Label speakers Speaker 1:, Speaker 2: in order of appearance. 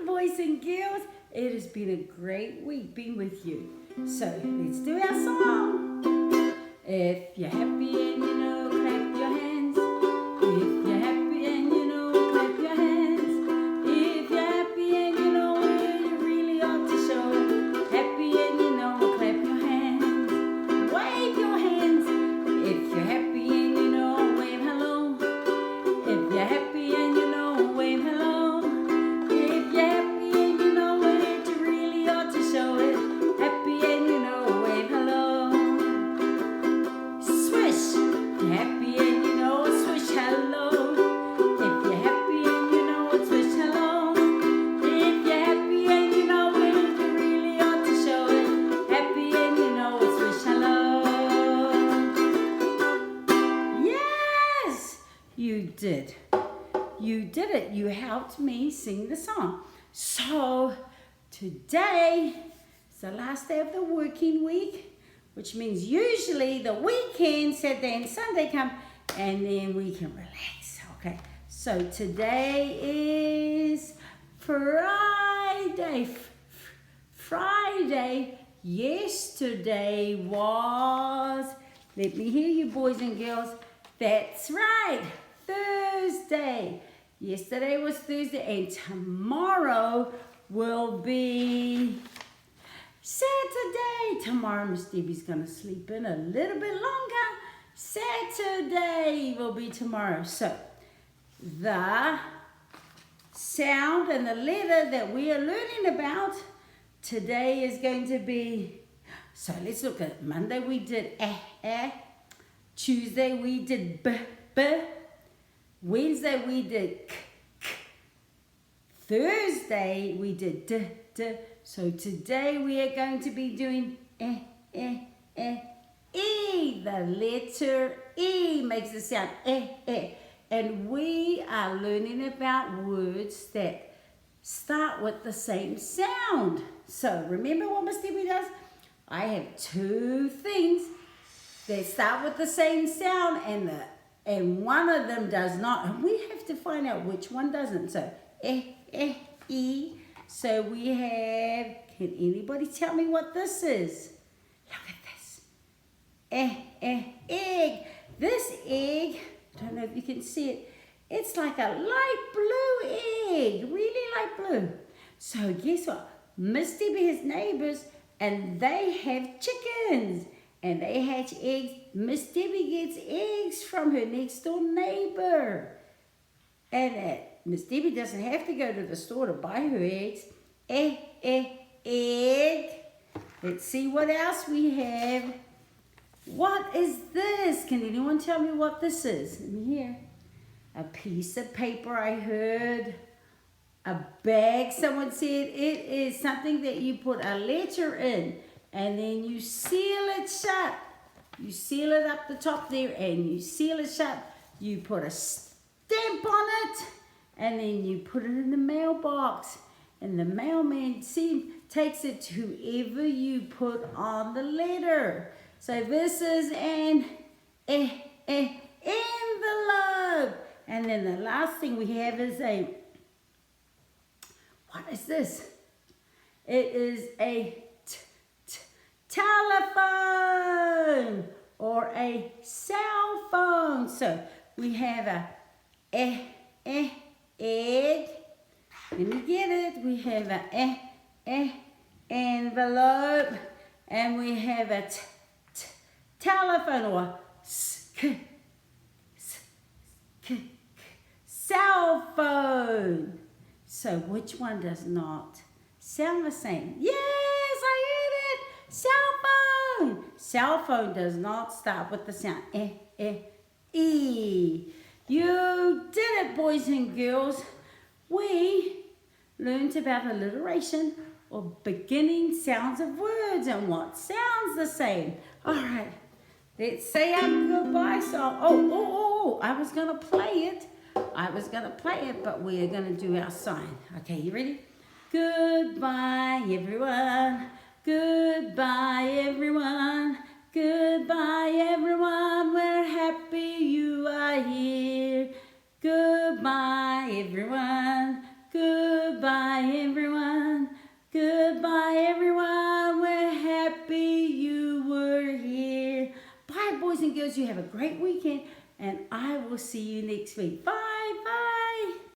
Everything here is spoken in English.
Speaker 1: boys and girls. It has been a great week being with you. So let's do our song. If you're happy and you know, clap your hands. If you're happy and you know, clap your hands. If you're happy and you know it, you really ought to show it. Happy and you know, clap your hands. Wave your hands. If you're happy and you know, wave hello. If you're happy and you know, wave hello. If you're happy and you know it, you really ought to show it. Happy and you know, wave hello. Swish. You're happy and you know it, swish hello. If you're happy and you know it, swish hello. If you're happy and you know it, you really ought to show it. Happy and you know it, swish hello. Yes, you did. You did it. You helped me sing the song. So today is the last day of the working week, which means usually the weekend, Saturday and Sunday come, and then we can relax. Okay. So today is Friday. Friday. Yesterday was, let me hear you boys and girls, that's right, Thursday. Yesterday was Thursday and tomorrow will be Saturday. Tomorrow Miss Debbie's going to sleep in a little bit longer. Saturday will be tomorrow. So the sound and the letter that we are learning about today is going to be, so let's look at it. Monday we did eh. Tuesday we did b. Wednesday we did k. Thursday we did d. So today we are going to be doing E. The letter E makes the sound eh. And we are learning about words that start with the same sound. So remember what Miss Debbie does? I have two things that start with the same sound and one of them does not. And we have to find out which one doesn't. So E. So we have, can anybody tell me what this is? Look at this. Egg. This egg, I don't know if you can see it. It's like a light blue egg, really light blue. So guess what? Miss Debbie has neighbors and they have chickens and they hatch eggs. Miss Debbie gets eggs from her next door neighbor. And Miss Debbie doesn't have to go to the store to buy her eggs. Egg. Let's see what else we have. What is this? Can anyone tell me what this is? Let me hear. A piece of paper, I heard. A bag, someone said. It is something that you put a letter in and then you seal it shut. You seal it up the top there and you seal it shut. You put a stamp on it and then you put it in the mailbox. And the mailman takes it to whoever you put on the letter. So this is an envelope. And then the last thing we have is what is this? It is a telephone or a cell phone. So we have a egg. Let me get it. We have a envelope and we have a telephone or cell phone. So which one does not sound the same? Yes, I heard it. Cell phone. Cell phone does not start with the sound E. You did it, boys and girls. We learned about alliteration or beginning sounds of words and what sounds the same. All right, let's say our goodbye song. Oh, I was going to play it. But we are going to do our sign. Okay, you ready? Goodbye, everyone. Goodbye, everyone. Goodbye, everyone. We're happy you are here. Goodbye, everyone. Goodbye, Goodbye, everyone. Goodbye, everyone. We're happy you were here. Bye, boys and girls. You have a great weekend, and I will see you next week. Bye.